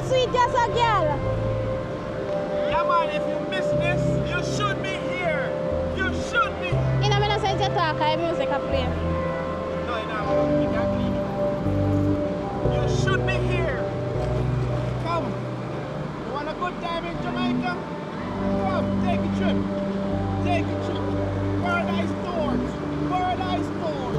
Sweet as a girl. Yeah, man, if you miss this, you should be here. You should be. You know, I'm not saying to talk, I music I play. No, you can't clean it. You should be here. Come. You want a good time in Jamaica? Come, take a trip. Take a trip. Paradise Doors. Paradise Doors.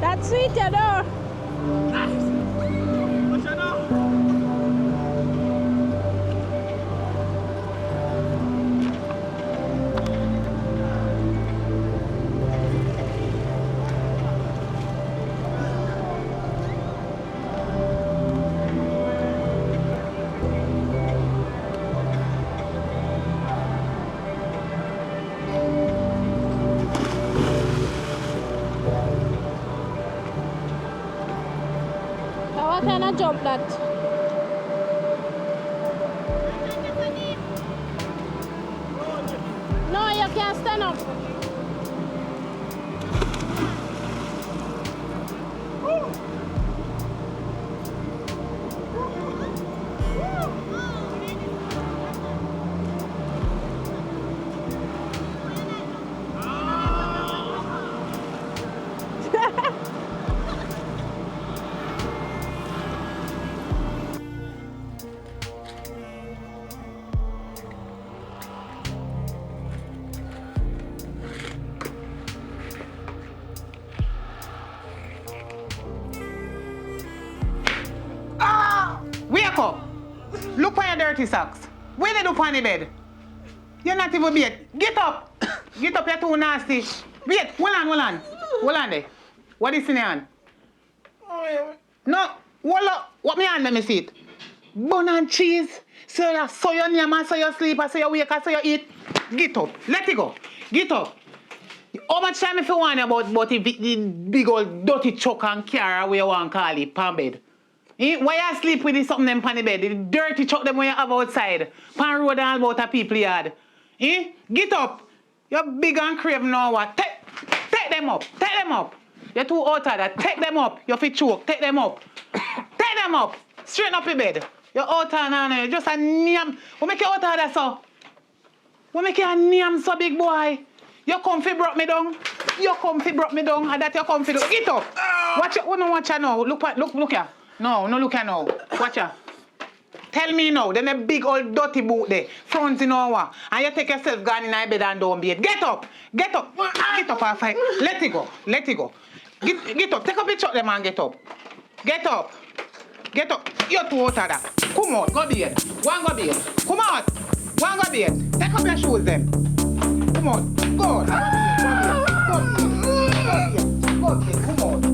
That's sweet, you know. Nice. What you know? What kind of jump that? No, you can't stand up. Wake up! Look for your dirty socks. Where they do on the bed? You're not even bed. Get up! Get up, you're too nasty. Wait, hold on. Hold on there. What is in your hand? No, hold up. What me hand, let me see it. Bun and cheese. So you name and so you sleep and so you wake and so you eat. Get up. Let it go. Get up. How much time if you want about the big old dirty chuck and car where you want to call it, pan bed? Why you sleep with something them pan the bed? The dirty chuck them where you have outside. Pan road and about a people yard. Get up. You're big and crave now. What? Take them up. Take them up. You're too out of that. Take them up. You're fit choke. Take them up. Take them up. Straighten up your bed. You're out of now. You're just a name. What make you out of that, so? What make you a name so big boy? You comfy brought me down. You comfy brought me down. And that you comfy down. Get up. Watch it. No, watch it now. Look here. No look here now. Watch it. Tell me now. Then a big old dirty boot there. Front in our. And you take yourself gone in your bed and don't bed. Get up. Get up. Get up and fight. Let it go. Let it go. Get up. Take up your chuck them and get up. Get up. Get up. You're too out of that. Come on. Go bed. One go bed. Come on. One go bed. Take up your shoes then. Come on. Go. Go bed. Come on.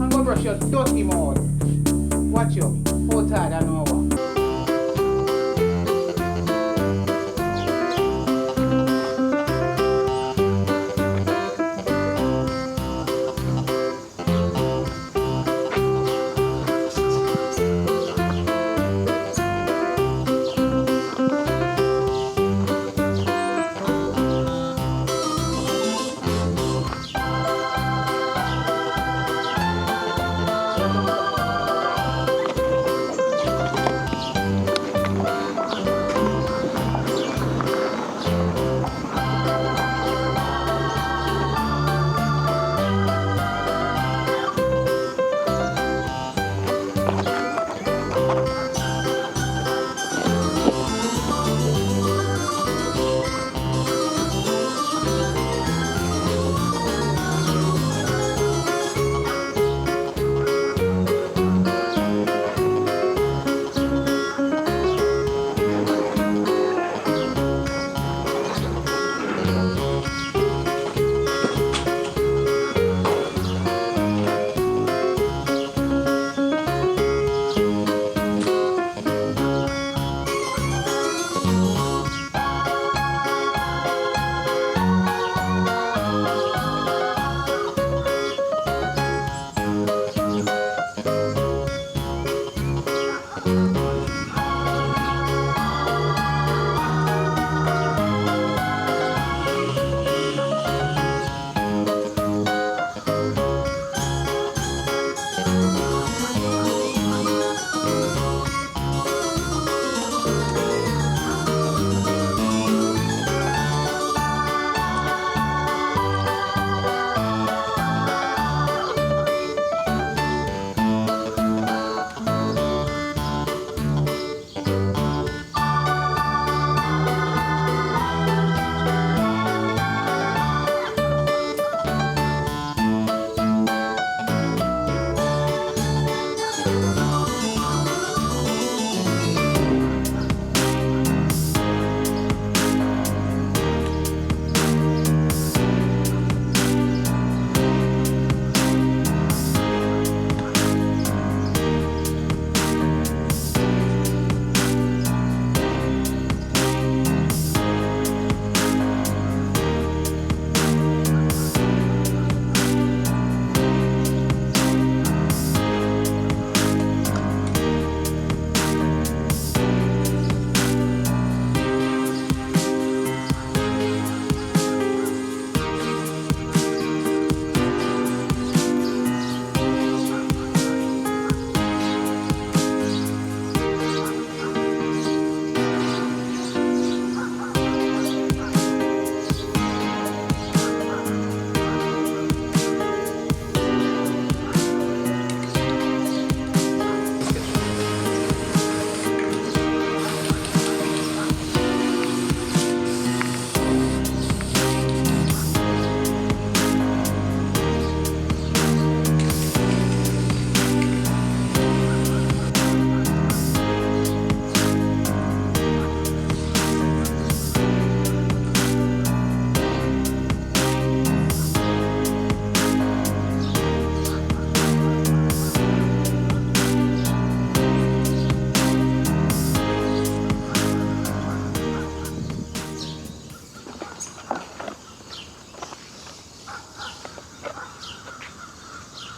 And go brush your dirty mouth. Watch you. Out of that now.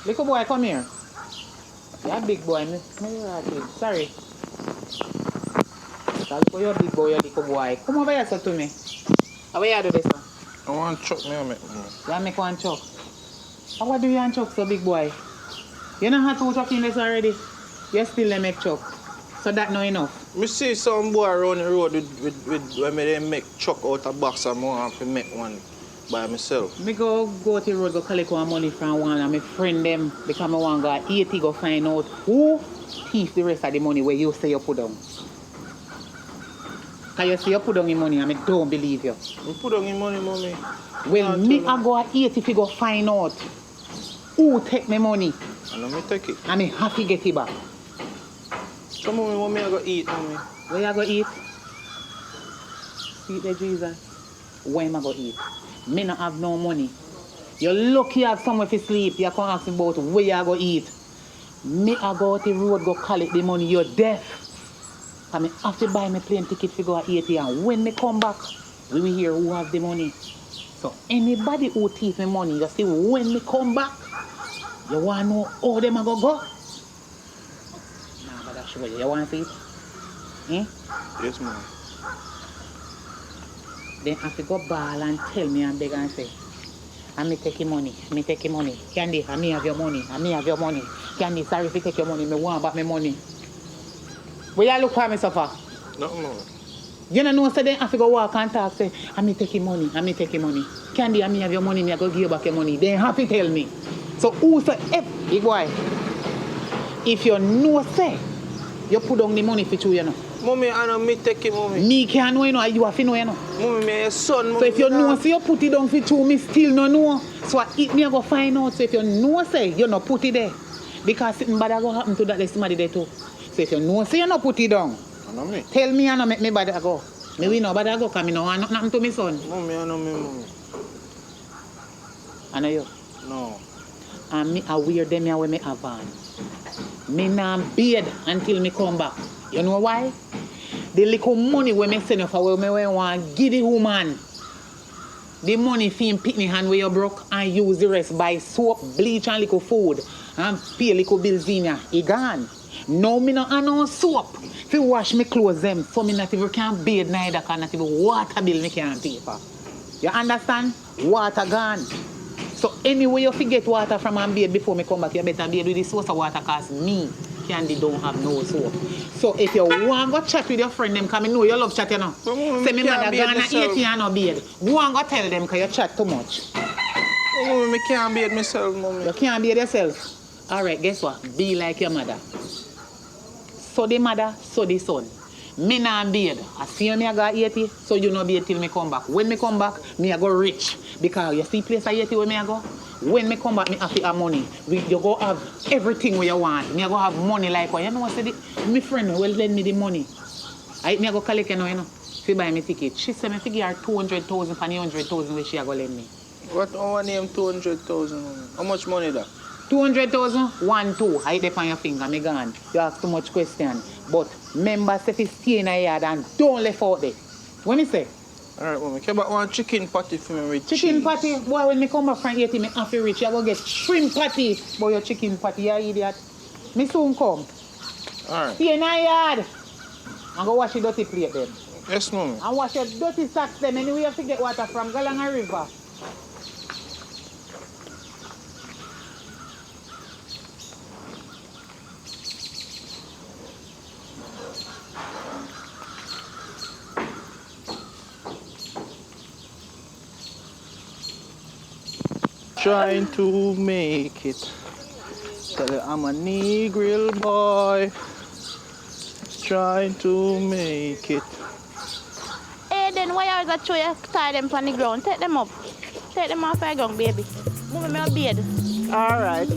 Little boy, come here. You're a big boy. Sorry. You're a big boy, you're a little boy. Come over here, so to me. How will you do this, one? I want to chuck me on me. You make one chuck? How what do you want chuck, so big boy? You know how to chuck in this already? You still make chuck. So that not enough. I see some boy around the road with when they make chuck out a box and I want to make one by myself. Me go to the road, go collect one money from one and my friend them because I want to go 80 go find out who thief the rest of the money where you say you put down. Because you say you put down your money and I don't believe you. You put down your money, mommy. Well, me I go at 80 to go find out who take my money. And let me take it. And I have to get it back. So, mommy, what me I go eat, mommy? Where you go eat? See there, Jesus. Where am I go eat? Me not have no money. You're lucky you have somewhere to sleep. You can ask me about where you go eat. Me I go to the road, go collect the money. You're deaf. And I have to buy my plane ticket to go at 80. And when me come back, we will hear who have the money. So anybody who thief me money, you see when me come back, you want to know how them I go? Nah, but that's sure you want to see it? Eh? Yes, ma'am. Then have to go ball and tell me and beg and say, I me take your money, Candy, I me have your money, Candy, sorry if you take your money, me want back my money. Will you look for me suffer? No, no. You don't know, so then have to go walk and talk, say, I me take your money, Candy, I me have your money, I go give you back your money. Then have to tell me. So who say, big boy, If you know say, you put down the money for you, you know. Mommy, I know me take it, mommy. Me can't know, you know, you have to know, you know. Mommy, me your son, mommy. So if you know, say you put it down for two, me still no know. So it me go find out. So if you know, say you no put it there, because something bad go happen to that there's somebody there too. So if you know, say you no put it down, I know me. tell me I no make me bad go. Me we no bad go, cause me no want nothing to me son. Mommy, I know me, mommy. I know you. No. And me aware them here when me have on. Me nah bed until me come back. You know why? The little money when me send you for where me want give the woman. The money for him pick me hand where you broke and use the rest buy soap, bleach and little food and pay little bills in ya. He gone. Now me no have no soap to wash me clothes them so me not even can bathe neither can not even water bill me can't pay for. You understand? Water gone. So anyway you forget water from and bathe before me come back, you better bathe with the source of water cause me Candy don't have no soap. So if you want to go chat with your friend them, because I know you love chat, you know. Say me mother gone at 18 and no beard. Go and go tell them because you chat too much. Mommy, I can't beard myself, mommy. You can't beard yourself? Alright, guess what? Be like your mother. So the mother, so the son. Me nah beard. I see me I got 80, so you no beard till me come back. When me come back, me I go rich. Because you see place I 80 where me I go? When me come back, me have to have money. You go have everything where you want. Me I go have money like what? You know what I said? My friend will lend me the money. Me I go collect you know. If buy me ticket. She said me figure her 200,000 for 100,000 where she a go lend me. What our name 200,000? How much money that? 200,000, 1, 2. I hit on your finger, me gone. You ask too much question. But remember, if you stay in a yard and don't left out there. What me say? Alright, mommy. Can I one chicken patty for me with chicken cheese? patty? Boy, when me come back from 80, me have to reach. You go get shrimp patty. Boy, your chicken patty, you idiot. Me soon come. Alright. Stay in a yard. And go wash your dirty plate then. Yes, mommy. And wash your dirty socks then. Anyway, you have to get water from Galanga River. Trying to make it. Tell her I'm a Negril boy. Trying to make it. Hey, then why you always try to tie them on the ground? Take them up. Take them off the ground, baby. Move me a beard. Alright.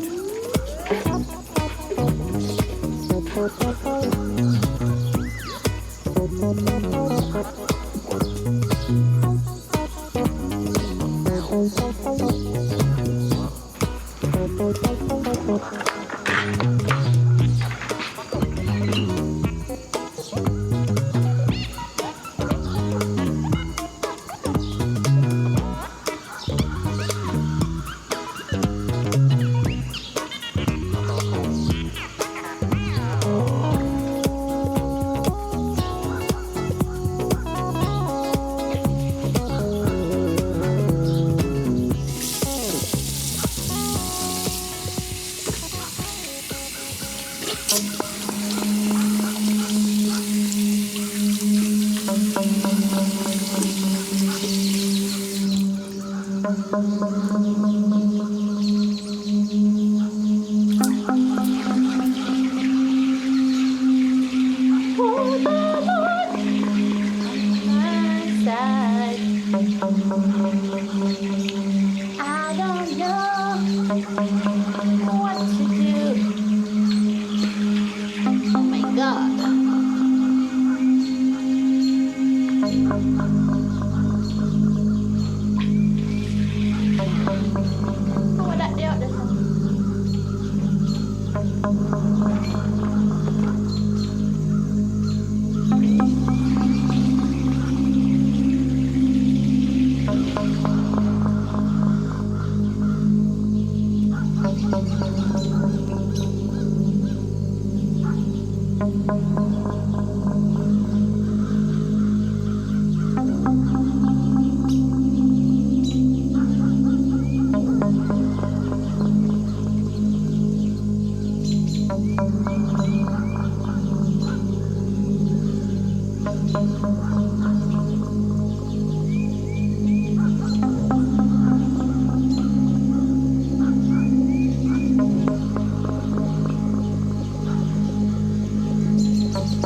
You're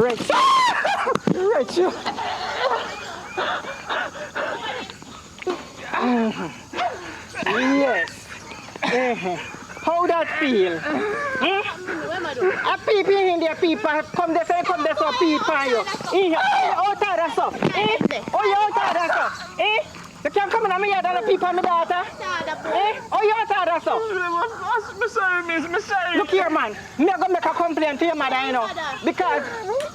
right. You're right, you. Yes. How that feel? A people in there, people come there, say come there, so people you. Oh, that's so. Oh, you out there, so. You can't come in and me yard and the people and my daughter. Oh, you out there, so. I'm sorry, miss. I'm sorry. Look here, man. Me go make a complaint to your mother, you know, because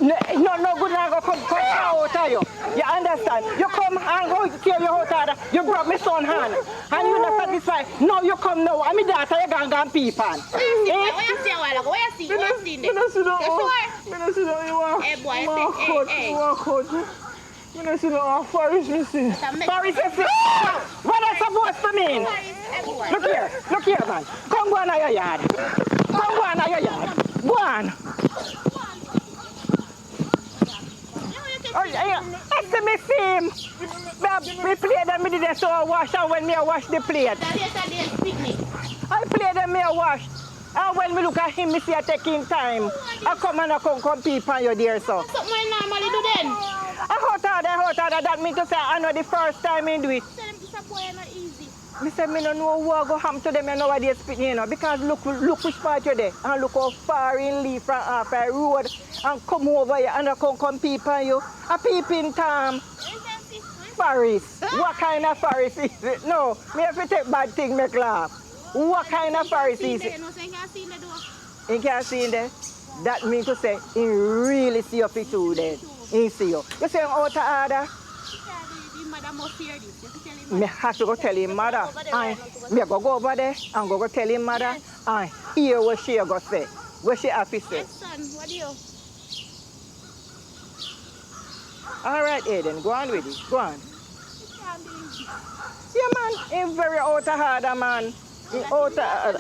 no good I go come out of you. You understand? You come and go care your whole daughter. You brought my son hand, and you not satisfied. Now you come now, and my daughter you gang people. What you see a while ago? What you see? What you see there? You sure? Hey boy, hey. I see no Paris, me see. Paris is what that's supposed to mean? Look here, man. Come go on your yard. Go on your yard. Go on. I see me see him. We play them, me didn't so wash, and when me wash the plate. I play them, me wash. And when me look at him, me see I taking time. I come and I come compete on you there, so. That's what I normally do then. How hard, that means to say I know the first time I do it. Tell them this boy not easy. Me say me no know what go happen to them and nowadays speaking, you know, because look which part you're there and look how far in leave from off a road and come over here and I come peep on you. A peeping Tom. Paris. What kind of Paris is it? No, me have to take bad thing make laugh. What kind of Paris is it? You can't see in there. That means to say he really see your fit too there. He see you. You say I'm out of order? Me have to go tell him mother. Me go over there and go tell him mother and hear what she go say. What she have to say. Yes, son, what do you? All right, Aiden, go on with it. Go on. Yeah, man. He's very out of order, man. He's out of order.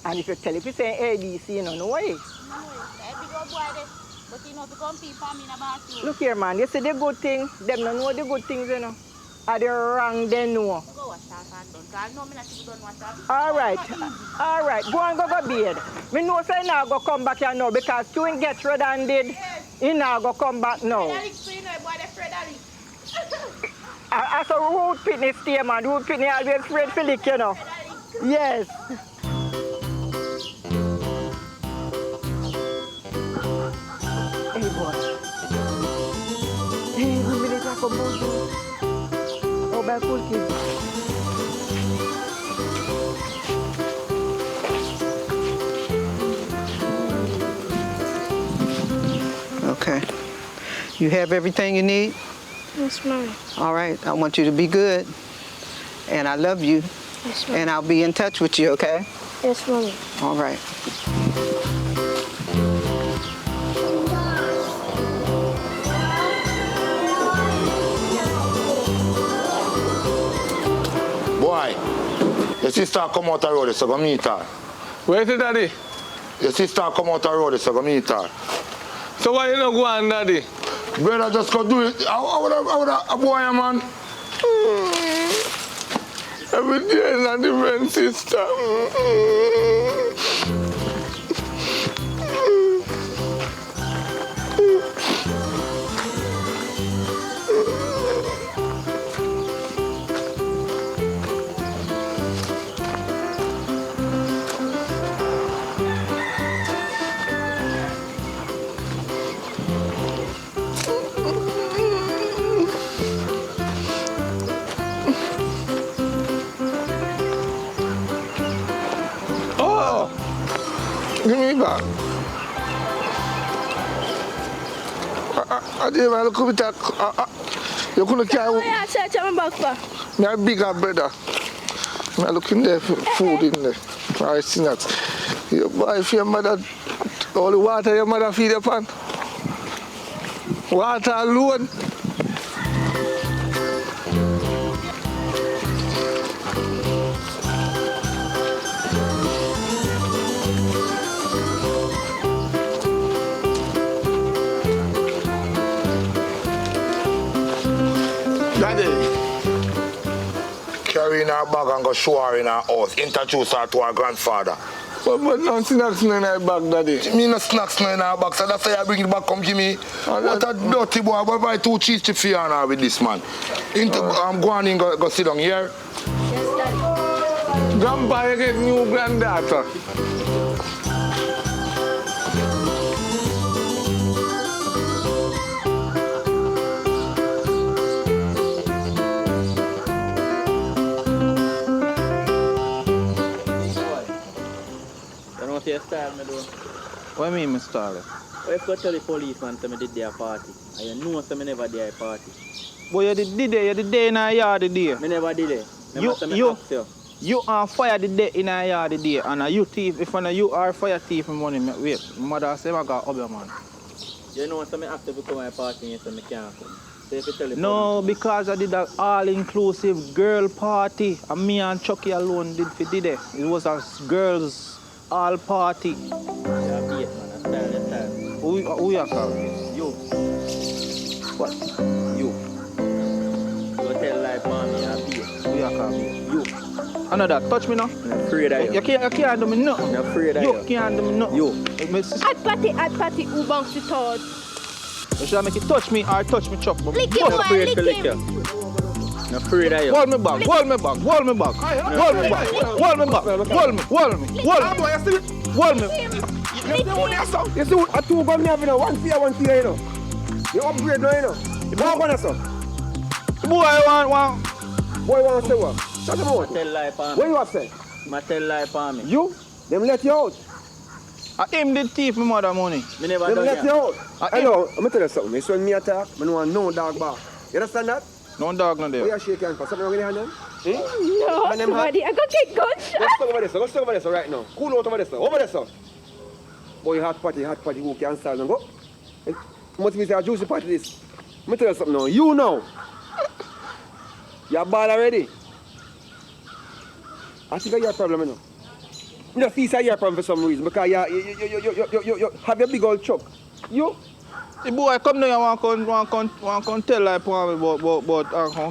And if you tell him you say ABC, you know, no way. But you know, to come people in a bathroom. Look here, man. You see the good thing, them don't know the good things, you know. Are the wrong, they know. All right. Go and go bed. Me know say now go come back here now because you ain't get red handed. He now go come back now. As a road fitness stay, man. Road fitness always afraid for lick, you know. Yes. Hey, boy. Hey, we really talk about you. Oh, bad cool kids. Okay. You have everything you need? Yes, ma'am. All right. I want you to be good. And I love you. Yes, ma'am. And I'll be in touch with you, okay? Yes, ma'am. All right. Boy, your sister come out the road, so go meet her. Where is it, Daddy? Your sister come out the road, so go meet her. So why you not go on, Daddy? Brother, just go do it. How would a boy, man? Every day is a different sister. Give me back. I didn't look at that. You couldn't carry. Yeah, I said I'm back for. Me a bigger brother. Me look in there, food in there. Or snacks. You buy for your mother, all the water your mother feed upon. Water alone. Daddy, carry in her bag and go show her in her house. Introduce her to her grandfather. But no snacks in her bag, Daddy. Me no snacks in her bag, so that's why I bring it back, come give me. What a dirty boy, but buy 2 cheese chips for you and her with this man. I'm going in, go sit down here. Yes, Daddy. Grandpa, you get new granddaughter. You style me though. What do you mean, Mr. Starley? What if you tell the policeman that I did their party? And you know that I never did a party. Boy, you did the day in our yard the day. I never did it. You are fire the day in our yard the day. And you thief, if you are fire thief money, wait, mother say I got other man. You know that I have to become a party and so I can't come. So if you tell the No, police, because I did an all-inclusive girl party. And me and Chucky alone did it. It was a girls' all party. you are beat, man. I style. Who you call? You. What? You. You tell lie for me, you are beat. Who you call? You. Another, touch me now. I'm afraid of you. You can't do me nothing. I'm afraid of You you. can't do me nothing. You. At party, who bounce it out? You should make it touch me or touch me chop. Lick him, I'm boy, afraid lick to lick him. you. I'm afraid of you. Hold me back, hold me back, hold me back, hold me back, hold me back, hold me. Hold me. You see, a 2 gun me having a 1 fear, you know. You upgrade now, you know. You want one, son. Boy, want. Boy, want to say what? Shut him out. Tell lie for What me. you have said? I tell lie for me. You? Them let you out. I him the thief, my mother money. Me never Them done let you that. out. Hello, I'm going to tell you something. It's when me attack, I don't want no dog bark. You understand that? No dog no What there. you shake hands for? Something wrong in your hand then? No, And them somebody, I got get gunshot. Let's talk about this, let's talk about this right now. Cool out over this, over this. Boy, hot party, who can stand and go? It must be a juicy party this. Let me tell you something now. You know. You're bad already. I think I have a problem, you know. You know, see, you have a problem for some reason because you have your big old chuck. You? The boy come down and want to tell lie for me, but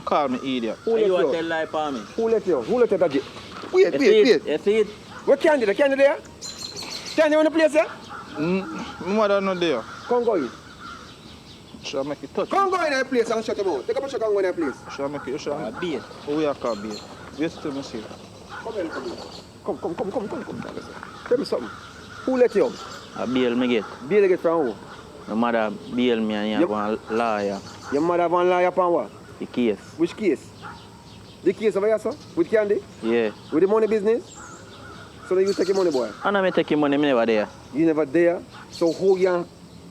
call me idiot. Who You let want to you? tell lie for me. Who let you? Who let you? Wait. You see it? What Candy? The Candy there? Candy on the place there? My mother no there. Come go in. Should I make it touch? Come go in that place and shut him out. Take a picture, come go in that place. Should I make it? Should I? Beat. Who you call beer? Wait till me see. Come in. Come. Tell me something. Who let you out? A bail me get. Bail get from who? My mother bail me and you Yep. go and lawyer. Your mother have one lie upon what? The case. Which case? The case over here, sir? With Candy? Yeah. With the money business? So then you take your money, boy? And I take your money, me never there. You never there. So who you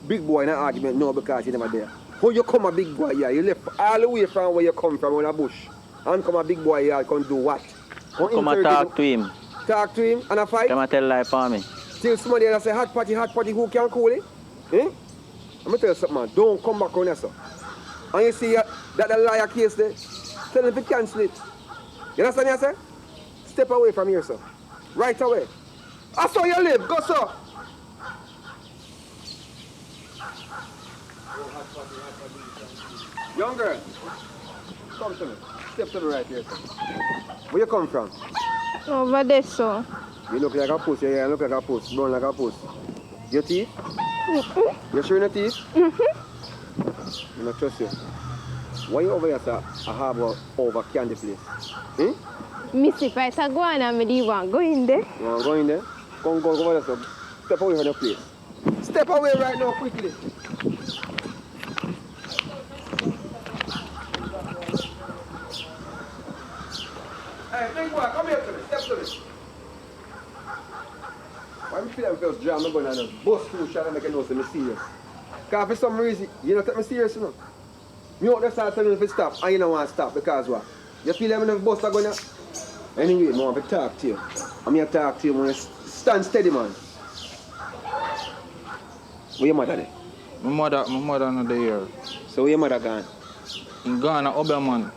big boy in an argument? No, because you never there. Who you come a big boy here? You left all the way from where you come from, in a bush. And come a big boy here, come do what? Come and talk to him. Talk to him and a fight? Come and tell lie for me. Till somebody else say hot party, who can cool it? Eh? I'm going to tell you something, man. Don't come back on here, sir. And you see that the liar case there, tell them to cancel it. You understand what I say? Step away from here, sir. Right away. I saw you live. Go, sir. Young girl, come to me. Step to the right here, sir. Where you come from? Over there, so. You look like a puss. Yeah, you look like a puss. Brown like a puss. Your teeth? You sure your teeth? I don't trust you. Why you over here, sir? I have over Candy place. Missy, if I go on and me want go in there. You want to go in there? Come go over there, sir. Step away from your place. Step away right now, quickly. Hey, big boy, come here to me. Step to me. Why me feel like first jam, I'm going to bust through shot and make you know say me serious. Because for some reason, you don't take me serious, you know. Me out there start telling you to stop, and you don't want to stop because what? You feel like I'm going to bust going to... Anyway, I want to talk to you. I'm here to talk to you, man. Stand steady, man. Where your mother there? My mother not there. So where your mother gone? In Ghana, Oberman.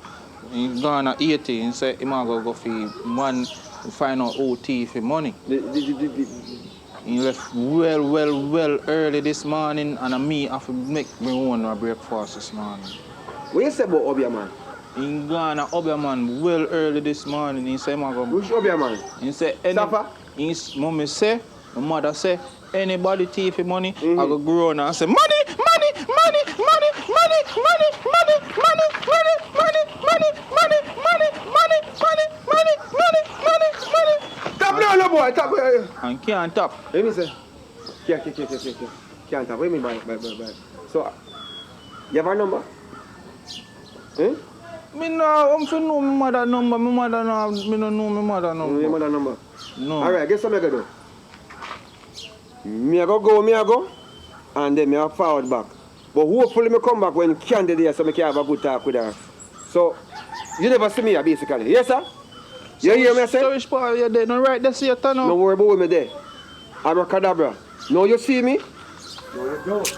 In Ghana, 80. He said he might go for one to find out OT for money. He left well early this morning, and me have to make my own breakfast this morning. What you say about Obia, man? In Ghana, Obeahman, well early this morning, he say, Which Obeahman? He say, Safa? Mommy say, my mother say, anybody thief for money, I go grow and say, money, money, money, money, money, money, money, money, money, money, money, money, money, money, money, money, money, money, money. Tap no boy, tap. And can't tap. Let me say. Can't tap. What do you mean by? So, you have a number? Me no, I'm for know my mother number. My mother no, me no know my mother number. Your mother number? No. Alright, guess what I go do? Me I go, and then me I forward back. But hopefully me come back when Candy there so me can have a good talk with her. So, you never see me here basically. Yes, sir? You hear me say? So which part you there? No right, that's your turn. No worry about me there. Abracadabra. Now you see me? No, you don't.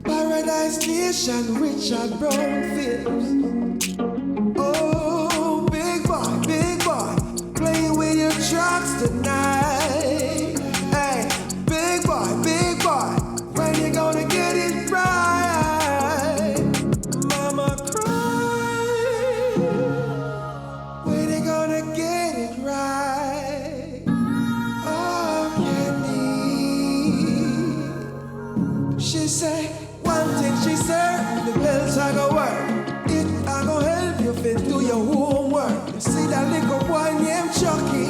Paradise Nation, Richard Brownfields. Oh, big boy, playing with your trucks tonight. Hey, big boy, when you gonna get it right? Mama cry, when you gonna get it right? Oh, Candy, she say. One thing she said, the bells are gonna work. It are gonna help you fit do your homework. You see that little boy named Chucky,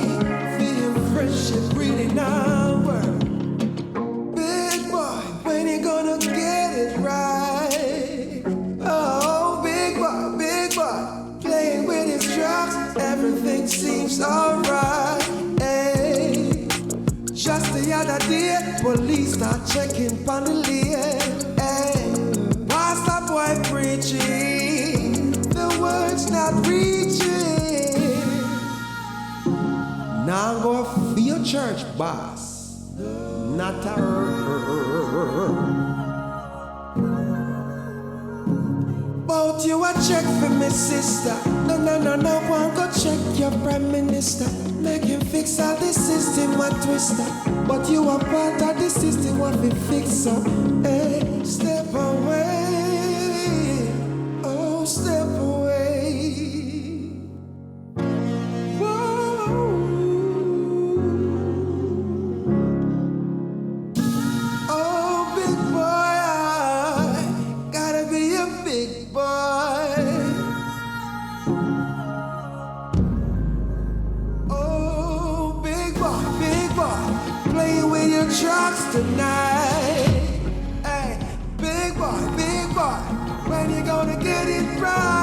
feeling friendship really now work. Big boy, when you gonna get it right? Oh, big boy, playing with his drugs, everything seems alright. Hey, just the other day, police start checking on the lane. Pastor boy preaching, the words not reaching. Now I'm going for your church, boss. Not a Both you a check for me, sister. No, one go check your prime minister. Make him fix all the system, a twister. But you are part of the system, what we fix so. Hey, step away. Oh, step away. Whoa. Oh, big boy, I gotta be a big boy. Oh, big boy, playing with your trucks tonight. Hey, big boy, when you gonna get it right?